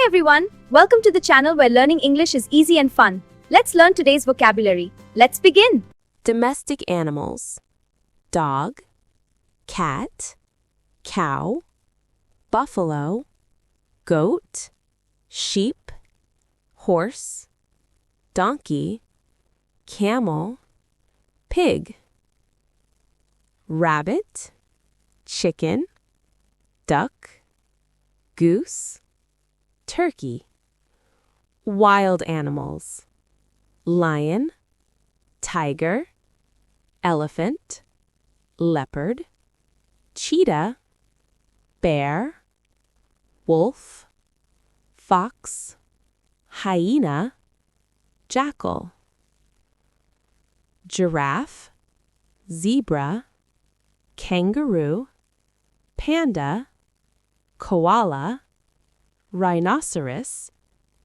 Hi everyone, welcome to the channel where learning English is easy and fun. Let's learn today's vocabulary. Let's begin. Domestic animals: dog, cat, cow, buffalo, goat, sheep, horse, donkey, camel, pig. Rabbit, chicken, duck, goose, turkey. Wild animals: lion, tiger, elephant, leopard, cheetah, bear, wolf, fox, hyena, jackal. Giraffe, zebra, kangaroo, panda, koala, rhinoceros,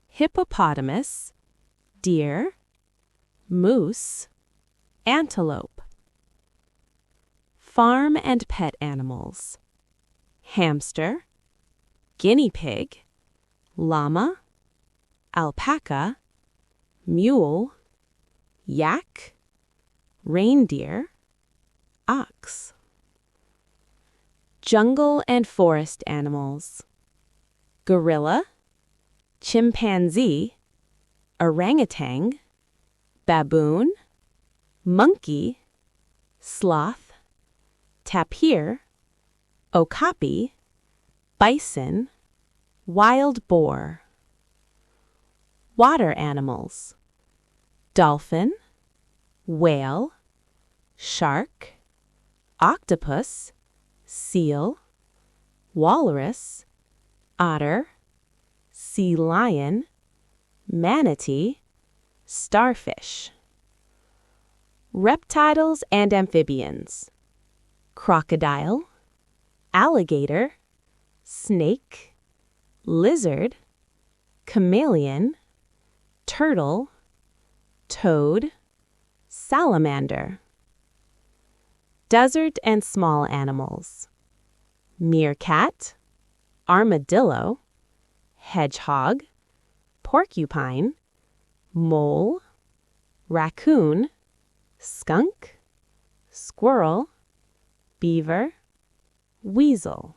hippopotamus, deer, moose, antelope. Farm and pet animals: hamster, guinea pig, llama, alpaca, mule, yak, reindeer, ox. Jungle and forest animals: gorilla, chimpanzee, orangutan, baboon, monkey, sloth, tapir, okapi, bison, wild boar. Water animals: dolphin, whale, shark, octopus, seal, walrus, otter, sea lion, manatee, starfish. Reptiles and amphibians: crocodile, alligator, snake, lizard, chameleon, turtle, toad, salamander. Desert and small animals: meerkat, armadillo, hedgehog, porcupine, mole, raccoon, skunk, squirrel, beaver, weasel.